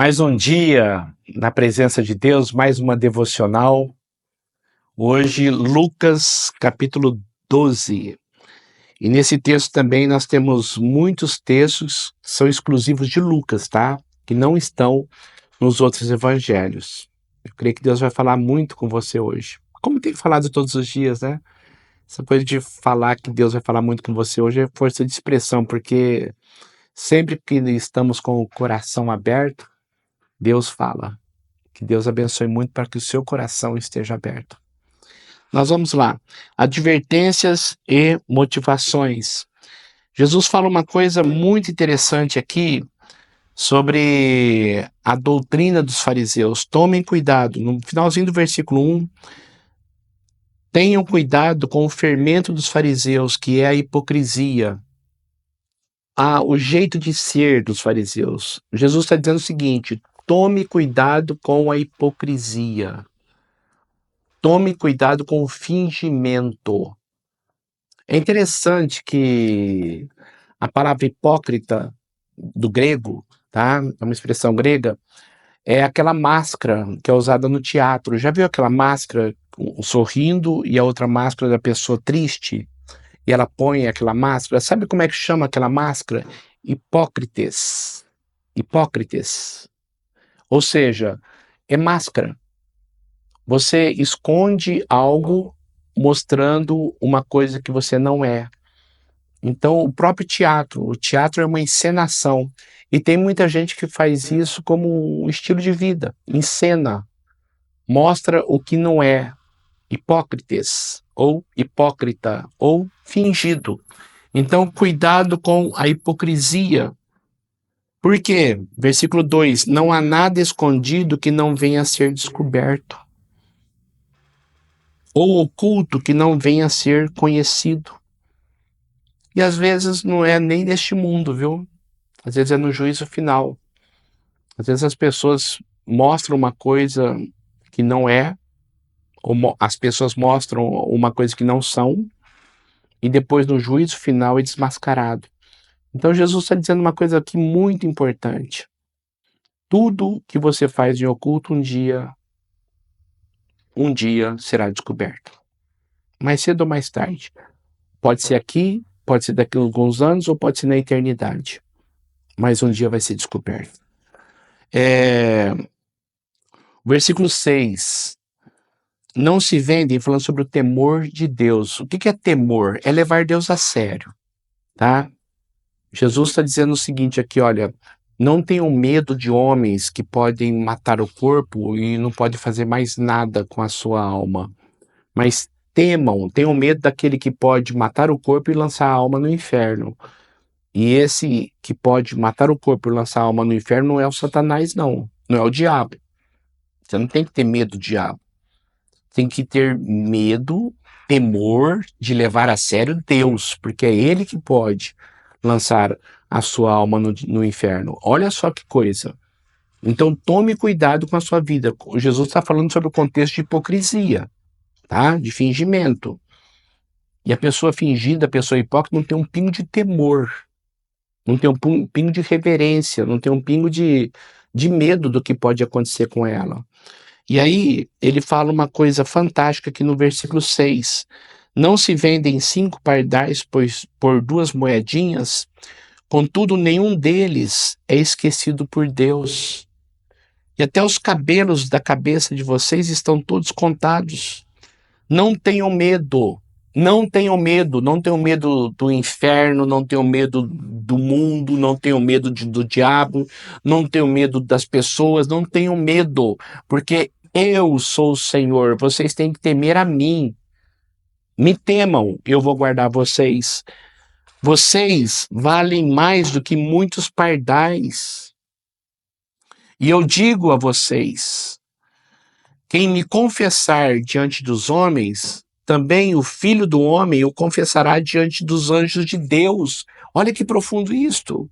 Mais um dia na presença de Deus, mais uma devocional. Hoje, Lucas, capítulo 12. E nesse texto também nós temos muitos textos que são exclusivos de Lucas, tá? Que não estão nos outros evangelhos. Eu creio que Deus vai falar muito com você hoje. Como tem falado todos os dias, né? Essa coisa de falar que Deus vai falar muito com você hoje é força de expressão, porque sempre que estamos com o coração aberto, Deus fala. Que Deus abençoe muito para que o seu coração esteja aberto. Nós vamos lá. Advertências e motivações. Jesus fala uma coisa muito interessante aqui sobre a doutrina dos fariseus. Tomem cuidado. No finalzinho do versículo 1, tenham cuidado com o fermento dos fariseus, que é a hipocrisia. O jeito de ser dos fariseus. Jesus está dizendo o seguinte: tome cuidado com a hipocrisia. Tome cuidado com o fingimento. É interessante que a palavra hipócrita, do grego, tá? É uma expressão grega, é aquela máscara que é usada no teatro. Já viu aquela máscara sorrindo e a outra máscara da pessoa triste? E ela põe aquela máscara. Sabe como é que chama aquela máscara? Hipócrites. Hipócrites. Ou seja, é máscara. Você esconde algo mostrando uma coisa que você não é. Então, o teatro é uma encenação. E tem muita gente que faz isso como um estilo de vida. Encena, mostra o que não é. Hipócrites, ou hipócrita, ou fingido. Então, cuidado com a hipocrisia. Por quê? Versículo 2: não há nada escondido que não venha a ser descoberto, ou oculto que não venha a ser conhecido. E às vezes não é nem neste mundo, viu? Às vezes é no juízo final. Às vezes as pessoas mostram uma coisa que não é, ou as pessoas mostram uma coisa que não são, e depois no juízo final é desmascarado. Então Jesus está dizendo uma coisa aqui muito importante. Tudo que você faz em oculto um dia será descoberto. Mais cedo ou mais tarde. Pode ser aqui, pode ser daqui a alguns anos, ou pode ser na eternidade. Mas um dia vai ser descoberto. Versículo 6. Não se vendem, falando sobre o temor de Deus. O que é temor? É levar Deus a sério, tá? Jesus está dizendo o seguinte aqui, olha, não tenham medo de homens que podem matar o corpo e não podem fazer mais nada com a sua alma. Mas tenham medo daquele que pode matar o corpo e lançar a alma no inferno. E esse que pode matar o corpo e lançar a alma no inferno não é o Satanás, não. Não é o diabo. Você não tem que ter medo do diabo. Tem que ter medo, temor de levar a sério Deus, porque é Ele que pode lançar a sua alma no inferno. Olha só que coisa. Então tome cuidado com a sua vida. Jesus está falando sobre o contexto de hipocrisia, tá? De fingimento. E a pessoa fingida, a pessoa hipócrita, não tem um pingo de temor, não tem um pingo de reverência, não tem um pingo de medo do que pode acontecer com ela. E aí, ele fala uma coisa fantástica aqui no versículo 6. Não se vendem 5 pardais por 2 moedinhas, contudo, nenhum deles é esquecido por Deus. E até os cabelos da cabeça de vocês estão todos contados. Não tenham medo. Não tenham medo. Não tenham medo do inferno, não tenham medo do mundo, não tenham medo do diabo, não tenham medo das pessoas, não tenham medo, porque eu sou o Senhor, vocês têm que temer a mim. Me temam, eu vou guardar vocês. Vocês valem mais do que muitos pardais. E eu digo a vocês, quem me confessar diante dos homens, também o Filho do Homem o confessará diante dos anjos de Deus. Olha que profundo isto.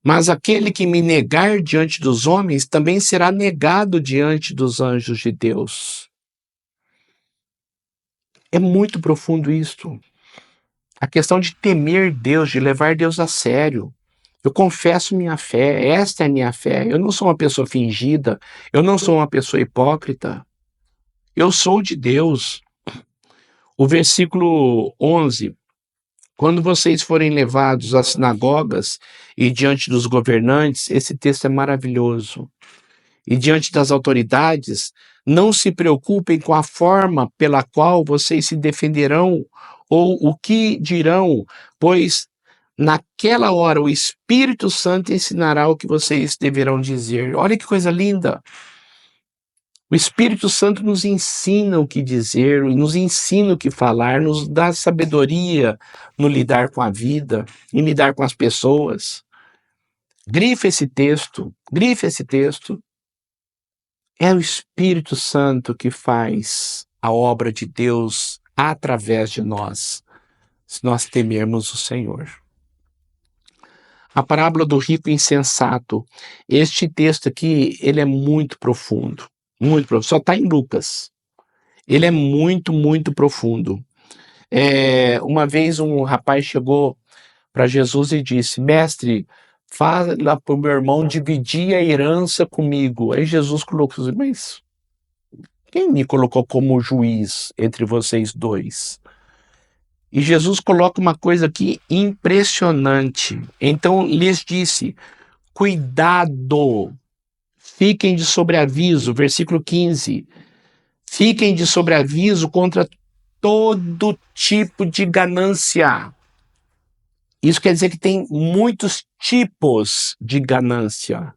Mas aquele que me negar diante dos homens, também será negado diante dos anjos de Deus. É muito profundo isto. A questão de temer Deus, de levar Deus a sério. Eu confesso minha fé, esta é a minha fé. Eu não sou uma pessoa fingida, eu não sou uma pessoa hipócrita. Eu sou de Deus. O versículo 11: quando vocês forem levados às sinagogas e diante dos governantes, esse texto é maravilhoso. E diante das autoridades, não se preocupem com a forma pela qual vocês se defenderão ou o que dirão, pois naquela hora o Espírito Santo ensinará o que vocês deverão dizer. Olha que coisa linda! O Espírito Santo nos ensina o que dizer, nos ensina o que falar, nos dá sabedoria no lidar com a vida, em lidar com as pessoas. Grife esse texto, grife esse texto. É o Espírito Santo que faz a obra de Deus através de nós, se nós temermos o Senhor. A parábola do rico insensato. Este texto aqui, ele é muito profundo, muito profundo. Só está em Lucas. Ele é muito, muito profundo. Uma vez um rapaz chegou para Jesus e disse: mestre, fala para o meu irmão dividir a herança comigo. Aí Jesus colocou assim: mas quem me colocou como juiz entre vocês dois? E Jesus coloca uma coisa aqui impressionante. Então lhes disse: cuidado, fiquem de sobreaviso, versículo 15. Fiquem de sobreaviso contra todo tipo de ganância. Isso quer dizer que tem muitos tipos de ganância.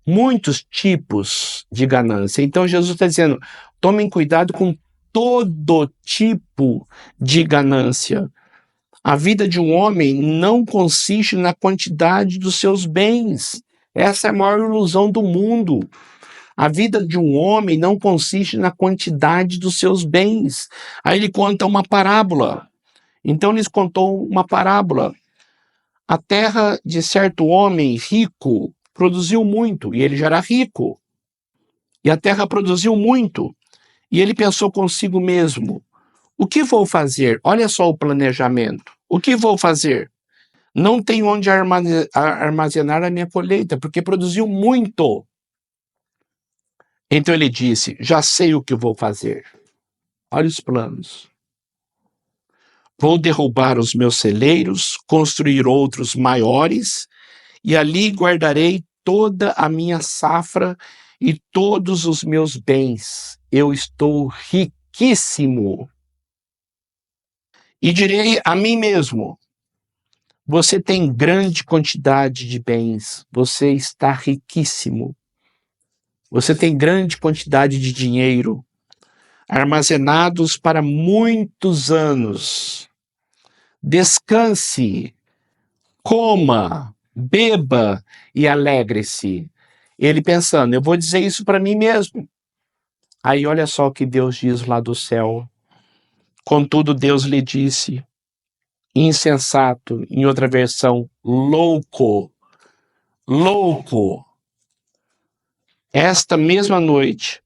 Muitos tipos de ganância. Então Jesus está dizendo: tomem cuidado com todo tipo de ganância. A vida de um homem não consiste na quantidade dos seus bens. Essa é a maior ilusão do mundo. A vida de um homem não consiste na quantidade dos seus bens. Aí ele conta uma parábola. Então ele contou uma parábola. A terra de certo homem rico produziu muito, e ele já era rico. E a terra produziu muito. E ele pensou consigo mesmo: o que vou fazer? Olha só o planejamento. O que vou fazer? Não tenho onde armazenar a minha colheita, porque produziu muito. Então ele disse: já sei o que vou fazer. Olha os planos. Vou derrubar os meus celeiros, construir outros maiores, e ali guardarei toda a minha safra e todos os meus bens. Eu estou riquíssimo. E direi a mim mesmo: você tem grande quantidade de bens, você está riquíssimo. Você tem grande quantidade de dinheiro, armazenados para muitos anos. Descanse, coma, beba e alegre-se. Ele pensando: eu vou dizer isso para mim mesmo. Aí olha só o que Deus diz lá do céu. Contudo, Deus lhe disse: insensato, em outra versão, louco, louco. Esta mesma noite,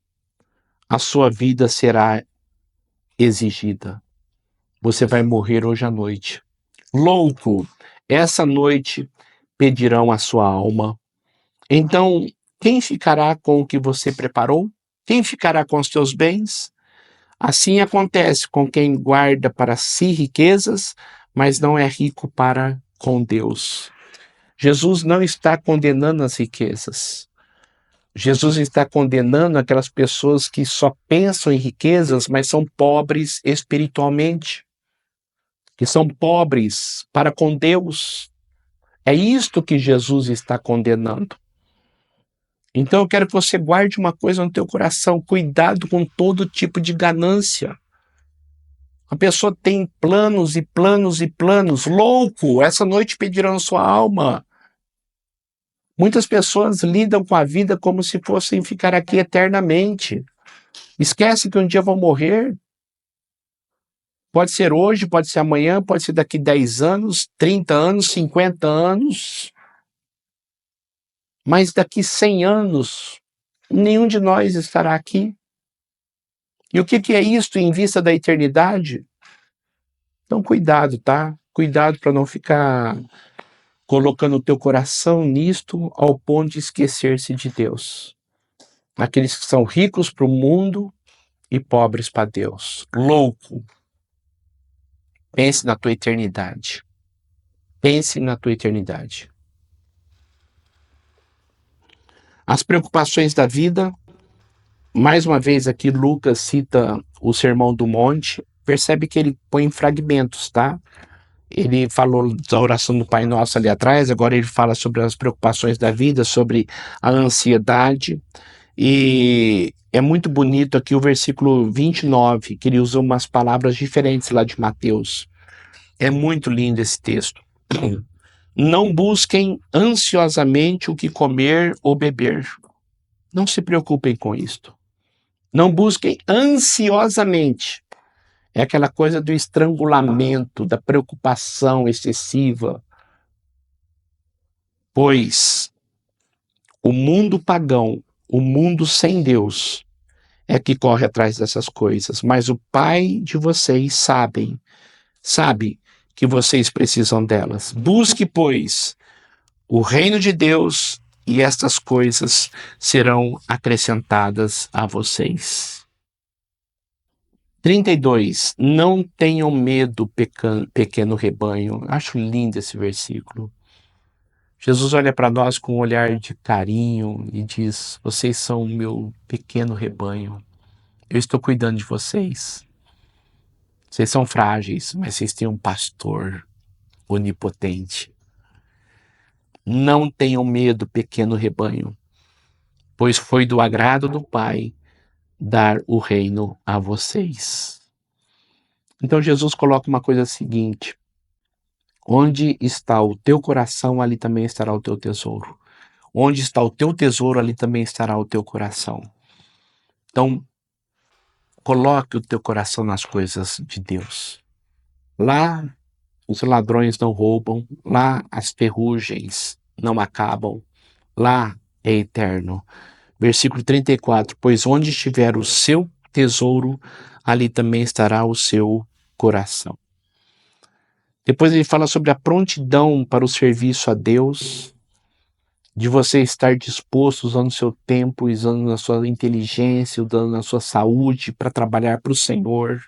a sua vida será exigida. Você vai morrer hoje à noite. Louco, essa noite pedirão a sua alma. Então, quem ficará com o que você preparou? Quem ficará com os seus bens? Assim acontece com quem guarda para si riquezas, mas não é rico para com Deus. Jesus não está condenando as riquezas. Jesus está condenando aquelas pessoas que só pensam em riquezas, mas são pobres espiritualmente, que são pobres para com Deus. É isto que Jesus está condenando. Então eu quero que você guarde uma coisa no teu coração: cuidado com todo tipo de ganância. A pessoa tem planos e planos e planos. Louco, essa noite pedirão sua alma. Muitas pessoas lidam com a vida como se fossem ficar aqui eternamente. Esquece que um dia vão morrer. Pode ser hoje, pode ser amanhã, pode ser daqui 10 anos, 30 anos, 50 anos. Mas daqui 100 anos, nenhum de nós estará aqui. E o que é isto em vista da eternidade? Então cuidado, tá? Cuidado para não ficar colocando o teu coração nisto ao ponto de esquecer-se de Deus. Aqueles que são ricos para o mundo e pobres para Deus. Louco. Pense na tua eternidade. Pense na tua eternidade. As preocupações da vida. Mais uma vez aqui Lucas cita o Sermão do Monte. Percebe que ele põe em fragmentos, tá? Ele falou da oração do Pai Nosso ali atrás, agora ele fala sobre as preocupações da vida, sobre a ansiedade. E é muito bonito aqui o versículo 29, que ele usa umas palavras diferentes lá de Mateus. É muito lindo esse texto. Não busquem ansiosamente o que comer ou beber. Não se preocupem com isto. Não busquem ansiosamente. É aquela coisa do estrangulamento, da preocupação excessiva. Pois o mundo pagão, o mundo sem Deus, é que corre atrás dessas coisas. Mas o Pai de vocês sabe que vocês precisam delas. Busque, pois, o reino de Deus e estas coisas serão acrescentadas a vocês. 32. Não tenham medo, pequeno rebanho. Acho lindo esse versículo. Jesus olha para nós com um olhar de carinho e diz: vocês são o meu pequeno rebanho. Eu estou cuidando de vocês. Vocês são frágeis, mas vocês têm um pastor onipotente. Não tenham medo, pequeno rebanho, pois foi do agrado do Pai dar o reino a vocês. Então Jesus coloca uma coisa seguinte: onde está o teu coração, ali também estará o teu tesouro. Onde está o teu tesouro, ali também estará o teu coração. Então, coloque o teu coração nas coisas de Deus. Lá os ladrões não roubam, lá as ferrugens não acabam, lá é eterno. Versículo 34, pois onde estiver o seu tesouro, ali também estará o seu coração. Depois ele fala sobre a prontidão para o serviço a Deus, de você estar disposto, usando o seu tempo, usando a sua inteligência, usando a sua saúde para trabalhar para o Senhor,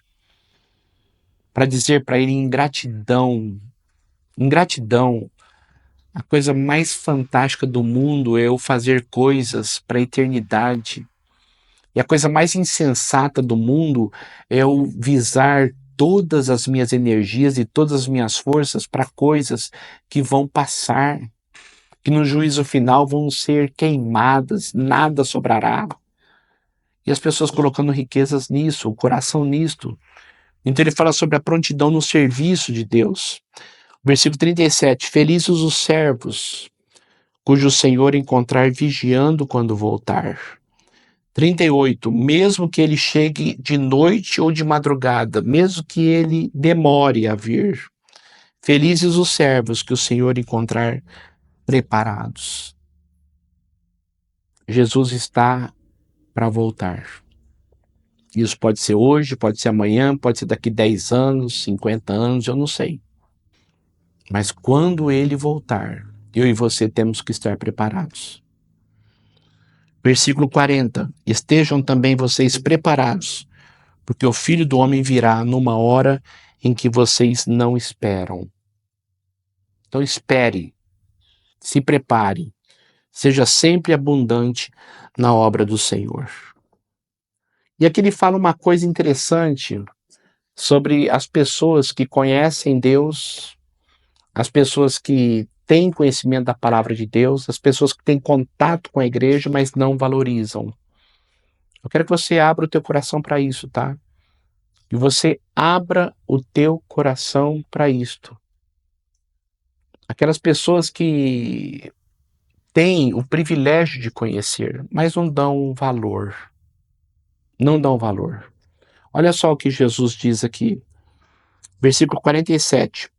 para dizer para Ele em gratidão, a coisa mais fantástica do mundo é eu fazer coisas para a eternidade. E a coisa mais insensata do mundo é eu visar todas as minhas energias e todas as minhas forças para coisas que vão passar, que no juízo final vão ser queimadas, nada sobrará. E as pessoas colocando riquezas nisso, o coração nisto. Então ele fala sobre a prontidão no serviço de Deus. Versículo 37, felizes os servos, cujo Senhor encontrar vigiando quando voltar. 38, mesmo que ele chegue de noite ou de madrugada, mesmo que ele demore a vir, felizes os servos que o Senhor encontrar preparados. Jesus está para voltar. Isso pode ser hoje, pode ser amanhã, pode ser daqui 10 anos, 50 anos, eu não sei. Mas quando ele voltar, eu e você temos que estar preparados. Versículo 40. Estejam também vocês preparados, porque o Filho do Homem virá numa hora em que vocês não esperam. Então espere, se prepare, seja sempre abundante na obra do Senhor. E aqui ele fala uma coisa interessante sobre as pessoas que conhecem Deus, as pessoas que têm conhecimento da palavra de Deus, as pessoas que têm contato com a igreja, mas não valorizam. Eu quero que você abra o teu coração para isso, tá? E você abra o teu coração para isto. Aquelas pessoas que têm o privilégio de conhecer, mas não dão valor. Não dão valor. Olha só o que Jesus diz aqui. Versículo 47.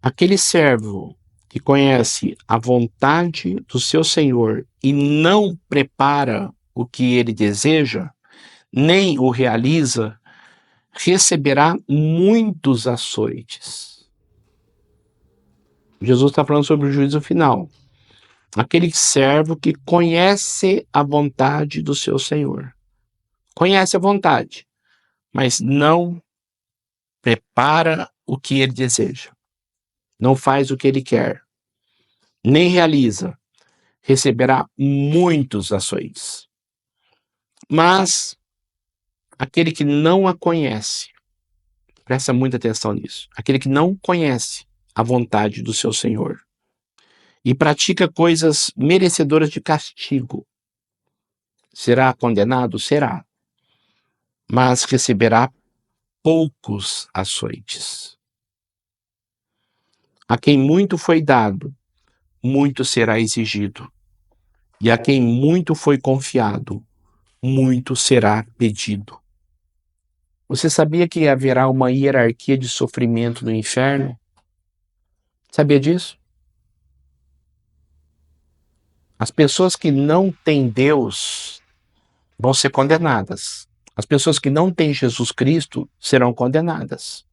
Aquele servo que conhece a vontade do seu Senhor e não prepara o que ele deseja, nem o realiza, receberá muitos açoites. Jesus está falando sobre o juízo final. Aquele servo que conhece a vontade do seu Senhor. Conhece a vontade, mas não prepara o que ele deseja. Não faz o que ele quer. Nem realiza. Receberá muitos açoites. Mas aquele que não a conhece, presta muita atenção nisso, aquele que não conhece a vontade do seu Senhor e pratica coisas merecedoras de castigo, será condenado? Será, mas receberá poucos açoites. A quem muito foi dado, muito será exigido, e a quem muito foi confiado, muito será pedido. Você sabia que haverá uma hierarquia de sofrimento no inferno? Sabia disso? As pessoas que não têm Deus vão ser condenadas. As pessoas que não têm Jesus Cristo serão condenadas.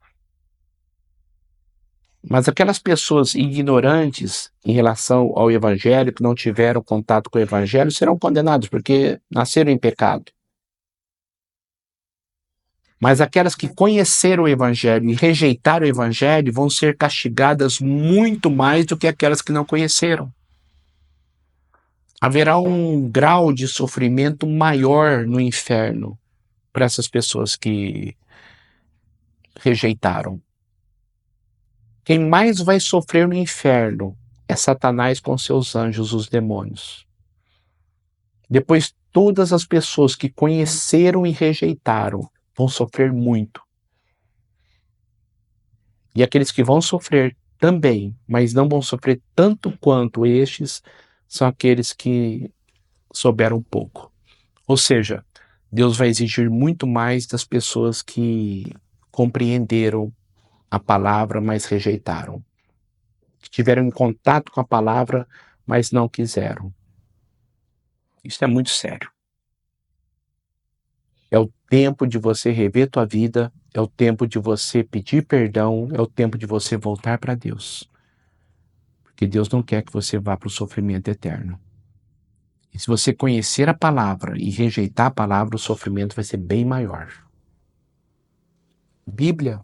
Mas aquelas pessoas ignorantes em relação ao Evangelho, que não tiveram contato com o Evangelho, serão condenadas, porque nasceram em pecado. Mas aquelas que conheceram o Evangelho e rejeitaram o Evangelho vão ser castigadas muito mais do que aquelas que não conheceram. Haverá um grau de sofrimento maior no inferno para essas pessoas que rejeitaram. Quem mais vai sofrer no inferno é Satanás com seus anjos, os demônios. Depois, todas as pessoas que conheceram e rejeitaram vão sofrer muito. E aqueles que vão sofrer também, mas não vão sofrer tanto quanto estes, são aqueles que souberam pouco. Ou seja, Deus vai exigir muito mais das pessoas que compreenderam a palavra, mas rejeitaram. Que tiveram em contato com a palavra, mas não quiseram. Isso é muito sério. É o tempo de você rever tua vida, é o tempo de você pedir perdão, é o tempo de você voltar para Deus. Porque Deus não quer que você vá para o sofrimento eterno. E se você conhecer a palavra e rejeitar a palavra, o sofrimento vai ser bem maior. Bíblia.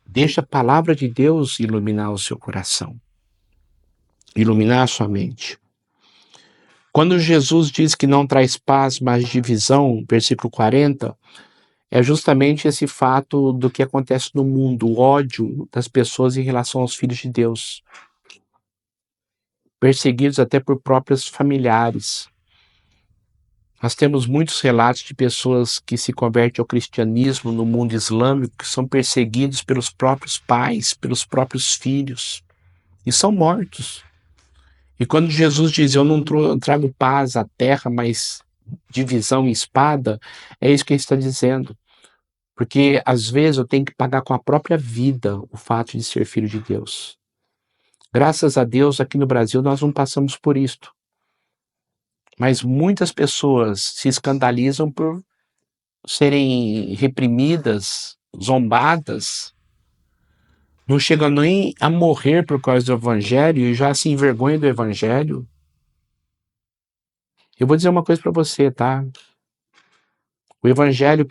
Deixa a palavra de Deus iluminar o seu coração, iluminar a sua mente. Quando Jesus diz que não traz paz, mas divisão, versículo 40, é justamente esse fato do que acontece no mundo, o ódio das pessoas em relação aos filhos de Deus, perseguidos até por próprios familiares. Nós temos muitos relatos de pessoas que se convertem ao cristianismo no mundo islâmico, que são perseguidos pelos próprios pais, pelos próprios filhos, e são mortos. E quando Jesus diz, eu não trago paz à terra, mas divisão e espada, é isso que ele está dizendo. Porque às vezes eu tenho que pagar com a própria vida o fato de ser filho de Deus. Graças a Deus, aqui no Brasil, nós não passamos por isto. Mas muitas pessoas se escandalizam por serem reprimidas, zombadas, não chegam nem a morrer por causa do Evangelho e já se envergonham do Evangelho. Eu vou dizer uma coisa para você, tá? O Evangelho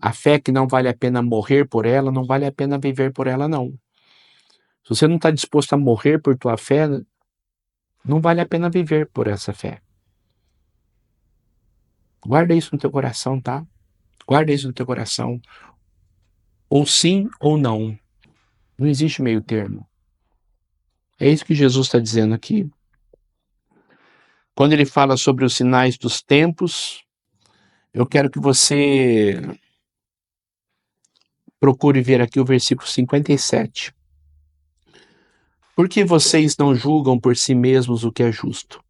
a fé que não vale a pena morrer por ela, não vale a pena viver por ela, não. Se você não está disposto a morrer por tua fé, não vale a pena viver por essa fé. Guarda isso no teu coração, tá? Guarda isso no teu coração. Ou sim ou não. Não existe meio termo. É isso que Jesus está dizendo aqui. Quando ele fala sobre os sinais dos tempos, eu quero que você procure ver aqui o versículo 57. Por que vocês não julgam por si mesmos o que é justo?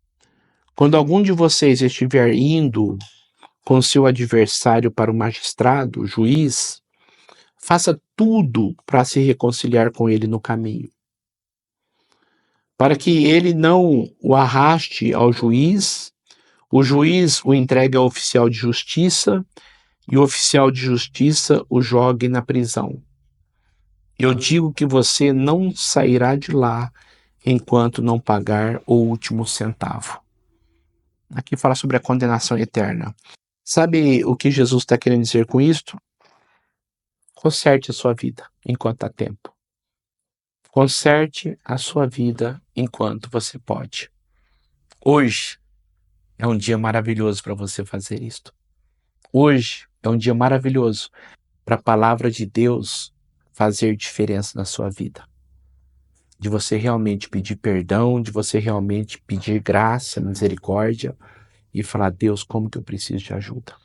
Quando algum de vocês estiver indo com seu adversário para o magistrado, o juiz, faça tudo para se reconciliar com ele no caminho, para que ele não o arraste ao juiz, o juiz o entregue ao oficial de justiça e o oficial de justiça o jogue na prisão. Eu digo que você não sairá de lá enquanto não pagar o último centavo. Aqui fala sobre a condenação eterna. Sabe o que Jesus está querendo dizer com isso? Conserte a sua vida enquanto há tempo. Conserte a sua vida enquanto você pode. Hoje é um dia maravilhoso para você fazer isto. Hoje é um dia maravilhoso para a palavra de Deus fazer diferença na sua vida. De você realmente pedir perdão, de você realmente pedir graça, misericórdia e falar: Deus, como que eu preciso de ajuda?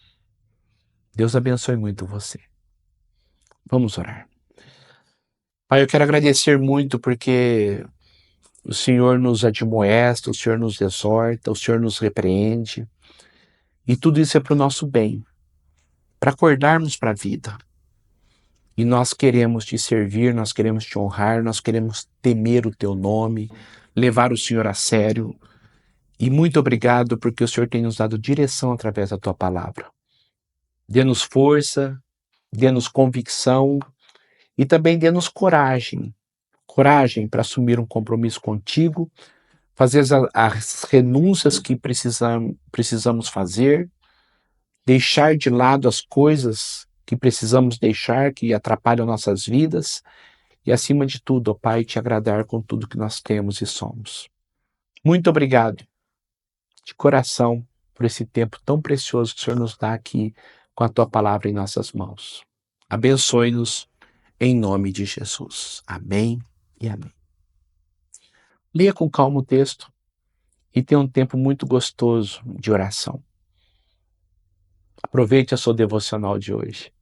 Deus abençoe muito você. Vamos orar. Pai, eu quero agradecer muito porque o Senhor nos admoesta, o Senhor nos exorta, o Senhor nos repreende. E tudo isso é para o nosso bem, para acordarmos para a vida. E nós queremos te servir, nós queremos te honrar, nós queremos temer o teu nome, levar o Senhor a sério. E muito obrigado porque o Senhor tem nos dado direção através da tua palavra. Dê-nos força, dê-nos convicção e também dê-nos coragem. Coragem para assumir um compromisso contigo, fazer as renúncias que precisamos fazer, deixar de lado as coisas que precisamos deixar, que atrapalham nossas vidas, e acima de tudo, ó Pai, te agradar com tudo que nós temos e somos. Muito obrigado, de coração, por esse tempo tão precioso que o Senhor nos dá aqui com a tua palavra em nossas mãos. Abençoe-nos em nome de Jesus. Amém e amém. Leia com calma o texto e tenha um tempo muito gostoso de oração. Aproveite a sua devocional de hoje.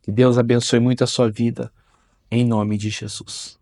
Que Deus abençoe muito a sua vida, em nome de Jesus.